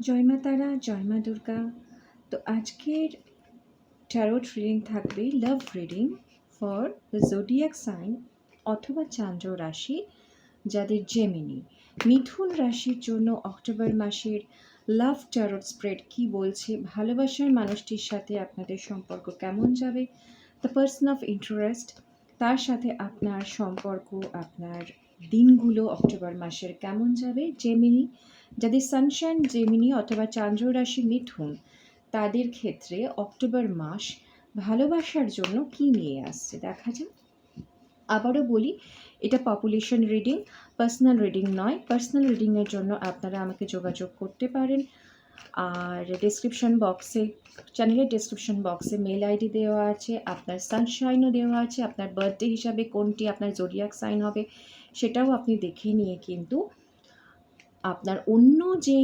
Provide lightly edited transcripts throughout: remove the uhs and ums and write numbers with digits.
জয় মা তারা, জয় মা দুর্গা। তো আজকের ট্যারোট রিডিং থাকবে love reading for the zodiac sign অথবা চান্দ্র রাশি, যাদের জেমিনি। মিথুন রাশির জন্য অক্টোবর মাসের লাভ ট্যারোট স্প্রেড কি বলছে, ভালোবাসার মানুষটির সাথে আপনাদের সম্পর্ক কেমন যাবে, দ্য পার্সন অফ ইন্টারেস্ট, তার সাথে আপনার সম্পর্ক, আপনার দিনগুলো অক্টোবর মাসের কেমন যাবে। জেমিনি, যাদের সানশাইন জেমিনি অথবা চান্দ্র রাশি মিথুন, তাদের ক্ষেত্রে অক্টোবর মাস ভালোবাসার জন্য কি নিয়ে আসছে দেখা যাক। আবারও বলি, এটা পপুলেশন রিডিং, পার্সোনাল রিডিং নয়। পার্সোনাল রিডিংয়ের জন্য আপনারা আমাকে যোগাযোগ করতে পারেন। আর ডেসক্রিপশন বক্সে, চ্যানেলের ডেসক্রিপশন বক্সে মেল আইডি দেওয়া আছে, আপনার সানশাইনও দেওয়া আছে, আপনার বার্থডে হিসাবে কোনটি আপনার জোডিয়াক সাইন হবে সেটাও আপনি দেখে নিয়ে কিন্তু আপনার অন্য যে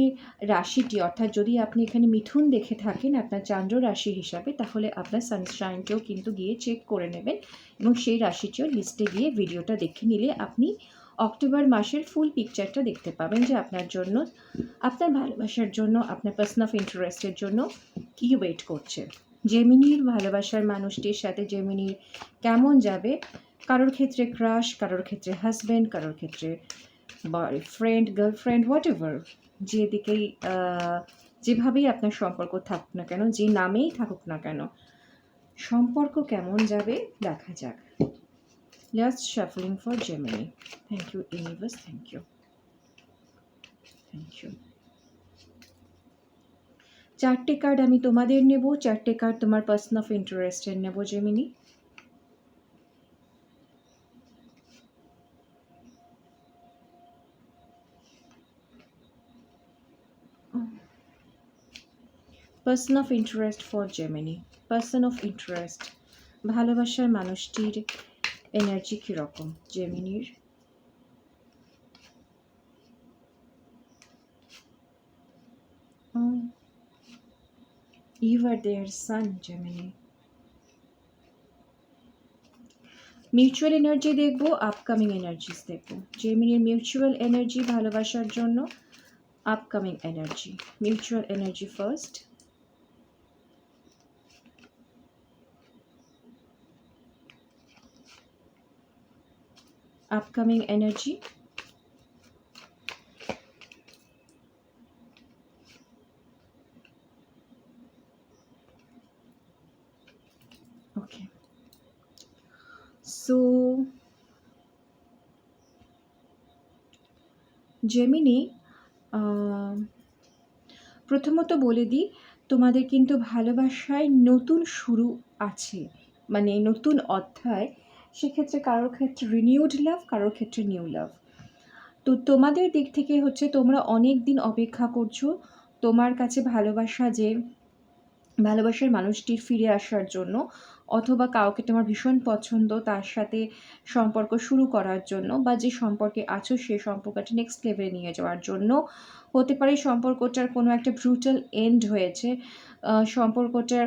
রাশিটি, অর্থাৎ যদি আপনি এখানে মিথুন দেখে থাকেন আপনার চান্দ্র রাশি হিসাবে, তাহলে আপনার সানশাইনটিও কিন্তু গিয়ে চেক করে নেবেন এবং সেই রাশিটিও লিস্টে গিয়ে ভিডিওটা দেখে নিলে আপনি অক্টোবর মাসের ফুল পিকচারটা দেখতে পাবেন যে আপনার জন্য, আপনার ভালোবাসার জন্য, আপনার পার্সন অফ ইন্টারেস্টের জন্য কী ওয়েট করছে। জেমিনির ভালোবাসার মানুষটির সাথে জেমিনির কেমন যাবে, কারোর ক্ষেত্রে ক্রাশ, কারোর ক্ষেত্রে হাজব্যান্ড, কারোর ক্ষেত্রে বয়ফ্রেন্ড, গার্লফ্রেন্ড, হোয়াট এভার, যেদিকেই যেভাবেই আপনার সম্পর্ক থাকুক না কেন, যে নামেই থাকুক না কেন, সম্পর্ক কেমন যাবে দেখা যাক। Just shuffling for Gemini. Thank you universe, thank you, thank you. চারটে কার্ড আমি তোমাদের নেব, চারটে কার্ড তোমার পার্সন অফ ইন্টারেস্টের নেব Gemini. Person of interest for Gemini. Person of interest, ভালোবাসার মানুষটির এনার্জি কীরকম জেমিনির। You are their sun, Gemini. Mutual energy দেখবো, আপকামিং এনার্জিস দেখবো। জেমিনির মিউচুয়াল এনার্জি ভালোবাসার জন্য, upcoming energy. Mutual energy first. Upcoming energy. Okay, so Gemini, প্রথমত বলে দিই, তোমাদের কিন্তু ভালোবাসায় নতুন শুরু আছে, মানে নতুন অধ্যায়। সেক্ষেত্রে কারোর ক্ষেত্রে রিনিউড লাভ, কারোর ক্ষেত্রে নিউ লাভ। তো তোমাদের দিক থেকে হচ্ছে তোমরা অনেক দিন অপেক্ষা করছো তোমার কাছে ভালোবাসার মানুষটির ফিরে আসার জন্য, অথবা কাউকে তোমার ভীষণ পছন্দ তার সাথে সম্পর্ক শুরু করার জন্য, বা যে সম্পর্কে আছো সেই সম্পর্কটা নেক্সট লেভেলে নিয়ে যাওয়ার জন্য। হতে পারে সম্পর্কটার কোনো একটা ব্রুটাল এন্ড হয়েছে, সম্পর্কটার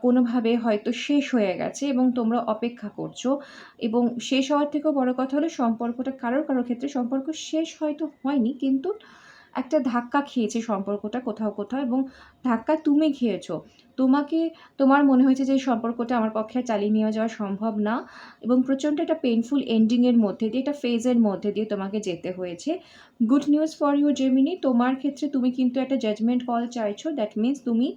কোনোভাবে হয়তো শেষ হয়ে গেছে এবং তোমরা অপেক্ষা করছো। এবং শেষ হওয়ার থেকেও বড় কথা হলো সম্পর্কটা কারোর ক্ষেত্রে সম্পর্ক শেষ হয়তো হয়নি, কিন্তু একটা ধাক্কা খেয়েছে সম্পর্কটা কোথাও কোথাও, এবং ধাক্কা তুমি খেয়েছো। তোমার মনে হয়েছে যে এই সম্পর্কটা আমার পক্ষে চালিয়ে নিয়ে যাওয়া সম্ভব না, এবং প্রচণ্ড একটা পেইনফুল এন্ডিংয়ের মধ্যে দিয়ে, একটা ফেজের মধ্যে দিয়ে তোমাকে যেতে হয়েছে। Good news for you Gemini, তোমার ক্ষেত্রে তুমি কিন্তু একটা জাজমেন্ট কল চাইছো। দ্যাট মিনস তুমি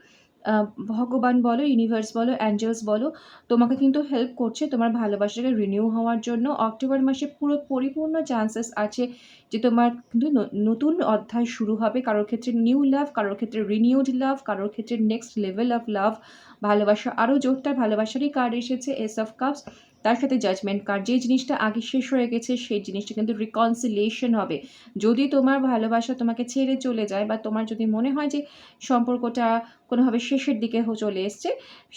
ভগবান বলো, ইউনিভার্স বলো, অ্যাঞ্জেলস বলো, তোমাকে কিন্তু হেল্প করছে তোমার ভালোবাসাকে রিনিউ হওয়ার জন্য। অক্টোবর মাসে পুরো পরিপূর্ণ চান্সেস আছে যে তোমার কিন্তু নতুন অধ্যায় শুরু হবে। কারোর ক্ষেত্রে নিউ লাভ, কারোর ক্ষেত্রে রিনিউড লাভ, কারোর ক্ষেত্রে নেক্সট লেভেল অফ লাভ। ভালোবাসা আরও জোরদার, ভালোবাসারই কার্ড এসেছে, এস অফ কাপস, তার সাথে জাজমেন্ট কার্ড। যে জিনিসটা আগে শেষ হয়ে গেছে সেই জিনিসটা কিন্তু রিকনসিলিয়েশন হবে। যদি তোমার ভালোবাসা তোমাকে ছেড়ে চলে যায়, বা তোমার যদি মনে হয় যে সম্পর্কটা কোনোভাবে শেষের দিকে চলে এসছে,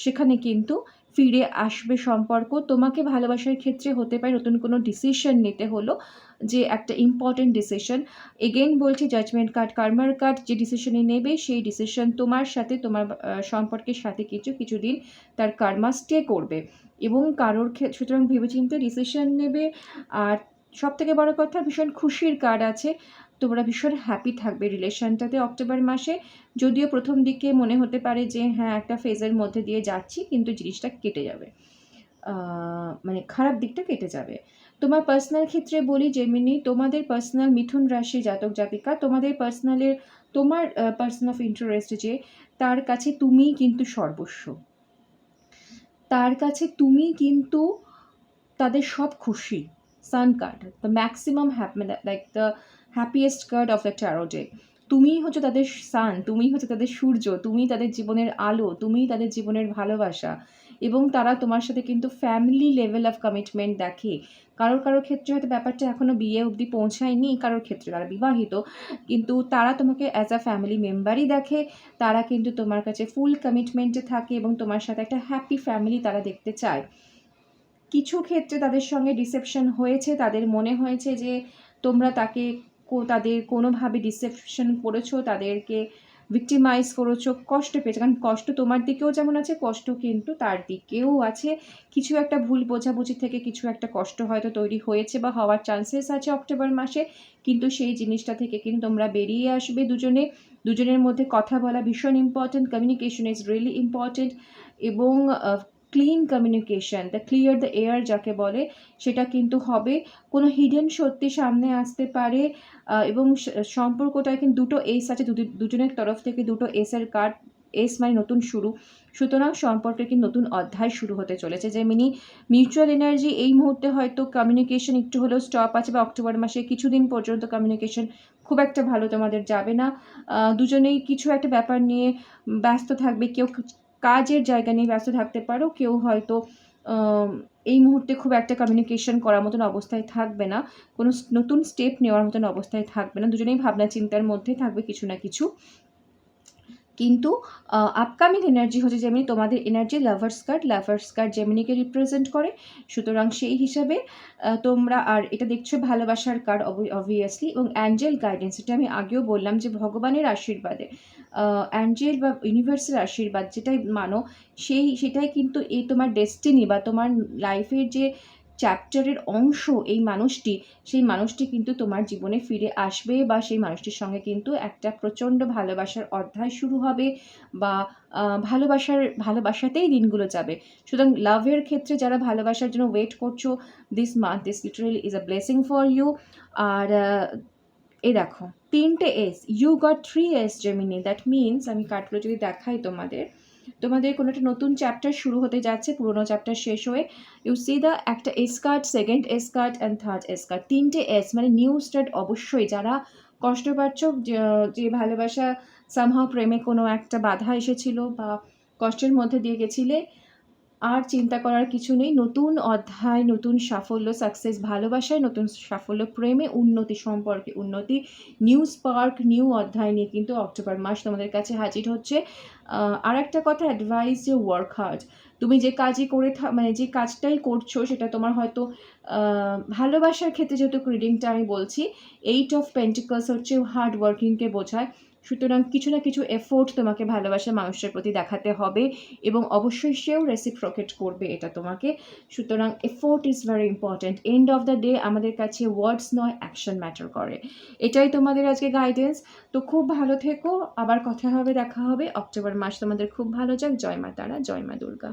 সেখানে কিন্তু ফিরে আসবে সম্পর্ক। তোমাকে ভালোবাসার ক্ষেত্রে হতে পারে নতুন কোনো ডিসিশন নিতে হলো, যে একটা ইম্পর্টেন্ট ডিসিশন। এগেইন বলছি, জাজমেন্ট কার্ড, কার্মার কার্ড, যে ডিসিশনই নেবে সেই ডিসিশন তোমার সাথে, তোমার সম্পর্কের সাথে কিছুদিন তার কার্মা স্টে করবে, এবং কারোর ক্ষেত্রে সুতরাং ভেবেচিন্তে ডিসিশন নেবে। আর সব থেকে বড় কথা, ভীষণ খুশির কার্ড আছে। তোমরা ভীষণ হ্যাপি থাকবে রিলেশনটাতে অক্টোবর মাসে। যদিও প্রথম দিকে মনে হতে পারে যে হ্যাঁ একটা ফেজের মধ্যে দিয়ে যাচ্ছি, কিন্তু জিনিসটা কেটে যাবে, মানে খারাপ দিকটা কেটে যাবে। তোমার পার্সোনাল ক্ষেত্রে বলি জেমিনি, তোমাদের পার্সোনাল মিথুন রাশি জাতক জাতিকা, তোমাদের পার্সোনালের তোমার পার্সন অফ ইন্টারেস্ট যে, তার কাছে তুমিই কিন্তু সর্বস্ব, তার কাছে তুমি কিন্তু তাদের সব খুশি। Sun card, the maximum like the happiest card of the taro day. তুমিই হচ্ছে তাদের সান, তুমিই হচ্ছে তাদের সূর্য, তুমিই তাদের জীবনের আলো, তুমিই তাদের জীবনের ভালোবাসা। এবং তারা তোমার সাথে কিন্তু ফ্যামিলি লেভেল অফ কমিটমেন্ট দেখে। কারোর কারোর ক্ষেত্রে হয়তো ব্যাপারটা এখনও বিয়ে অবধি পৌঁছায়নি, কারোর ক্ষেত্রে তারা বিবাহিত, কিন্তু তারা তোমাকে অ্যাজ আ ফ্যামিলি মেম্বারই দেখে। তারা কিন্তু তোমার কাছে ফুল কমিটমেন্টে থাকে এবং তোমার সাথে একটা হ্যাপি ফ্যামিলি তারা দেখতে চায়। কিছু ক্ষেত্রে তাদের সঙ্গে ডিসেপশন হয়েছে, তাদের মনে হয়েছে যে তোমরা তাদের কোনোভাবে ডিসেপশন করেছো, তাদেরকে ভিক্টিমাইজ করেছো, কষ্ট পেয়েছে। কারণ কষ্ট তোমার দিকেও যেমন আছে, কষ্ট কিন্তু তার দিকেও আছে। কিছু একটা ভুল বোঝাবুঝি থেকে কিছু একটা কষ্ট হয়তো তৈরি হয়েছে বা হওয়ার চান্সেস আছে অক্টোবর মাসে, কিন্তু সেই জিনিসটা থেকে কিন্তু তোমরা বেরিয়ে আসবে দুজনের মধ্যে কথা বলা ভীষণ important, communication is really important. এবং clean communication, the clear the air যাকে বলে, সেটা কিন্তু হবে। কোনো হিডেন সত্যি সামনে আসতে পারে, এবং সম্পর্কটায় কিন্তু দুটো এস আছে, দুজনের তরফ থেকে দুটো এসের কার্ড। এস মানে নতুন শুরু, সুতরাং সম্পর্কে কিন্তু নতুন অধ্যায় শুরু হতে চলেছে। যেমনি মিউচুয়াল এনার্জি এই মুহূর্তে হয়তো কমিউনিকেশন একটু হলেও স্টপ আছে, বা অক্টোবর মাসে কিছুদিন পর্যন্ত কমিউনিকেশন খুব একটা ভালো তোমাদের যাবে না। দুজনেই কিছু একটা ব্যাপার নিয়ে ব্যস্ত থাকবে, কেউ কাজের জায়গা নিয়ে ব্যস্ত থাকতে পারো, কেউ হয়তো এই মুহূর্তে খুব একটা কমিউনিকেশন করার মতন অবস্থায় থাকবে না, কোনো নতুন স্টেপ নেওয়ার মতন অবস্থায় থাকবে না, দুজনেই ভাবনা চিন্তার মধ্যে থাকবে কিছু না কিছু। কিন্তু আপকামিং এনার্জি হচ্ছে যেমনি তোমাদের এনার্জি লাভার্স কার্ড জেমিনিকে রিপ্রেজেন্ট করে। সুতরাং সেই হিসাবে তোমরা, আর এটা দেখছো ভালোবাসার কার্ড অবভিয়াসলি, এবং অ্যাঞ্জেল গাইডেন্স, এটা আমি আগেও বললাম যে ভগবানের আশীর্বাদে, অ্যাঞ্জেল বা ইউনিভার্সের আশীর্বাদ যেটাই মানো, সেটাই কিন্তু এই তোমার ডেস্টিনি বা তোমার লাইফের যে চ্যাপ্টারের অংশ, সেই মানুষটি কিন্তু তোমার জীবনে ফিরে আসবে, বা সেই মানুষটির সঙ্গে কিন্তু একটা প্রচণ্ড ভালোবাসার অধ্যায় শুরু হবে, বা ভালোবাসাতেই দিনগুলো যাবে। সুতরাং লাভের ক্ষেত্রে যারা ভালোবাসার জন্য ওয়েট করছো, this month is literally is a blessing for you. আর এই দেখো 3টে S, you got 3 S Gemini, that means, আমি কার্ডগুলো যদি দেখাই তোমাদের কোনো একটা নতুন চ্যাপ্টার শুরু হতে যাচ্ছে, পুরোনো চ্যাপ্টার শেষ হয়ে। ইউ সি দ্য একটা S card, second S card and third S card, 3টে এস মানে নিউ স্টার্ট। অবশ্যই যারা কষ্ট পাচ্ছ, যে ভালোবাসা সামহাও প্রেমে কোনো একটা বাধা এসেছিল বা কষ্টের মধ্যে দিয়ে গেছিলে, আর চিন্তা করার কিছু নেই। নতুন অধ্যায়, নতুন সাফল্য, সাকসেস ভালোবাসায়, নতুন সাফল্য প্রেমে, উন্নতি সম্পর্কে উন্নতি, নিউ স্পার্ক, নিউ অধ্যায় নিয়ে কিন্তু অক্টোবর মাস তোমাদের কাছে হাজির হচ্ছে। আর একটা কথা অ্যাডভাইস, যে ওয়ার্ক হার্ড। তুমি যে কাজই মানে যে কাজটাই করছো, সেটা তোমার হয়তো ভালোবাসার ক্ষেত্রে, যেহেতু রিডিংটা আমি বলছি, 8 অফ পেন্টিকলস হচ্ছে হার্ড ওয়ার্কিংকে বোঝায়। সুতরাং কিছু না কিছু এফোর্ট তোমাকে ভালোবাসার মানুষের প্রতি দেখাতে হবে, এবং অবশ্যই সেও রেসিপ্রোকেট করবে এটা তোমাকে। সুতরাং effort is very important. End of the day আমাদের কাছে ওয়ার্ডস নয়, অ্যাকশন ম্যাটার করে। এটাই তোমাদের আজকে গাইডেন্স। তো খুব ভালো থেকো, আবার কথা হবে, দেখা হবে। অক্টোবর মাস তোমাদের খুব ভালো যাক। জয় মা তারা, জয় মা দুর্গা।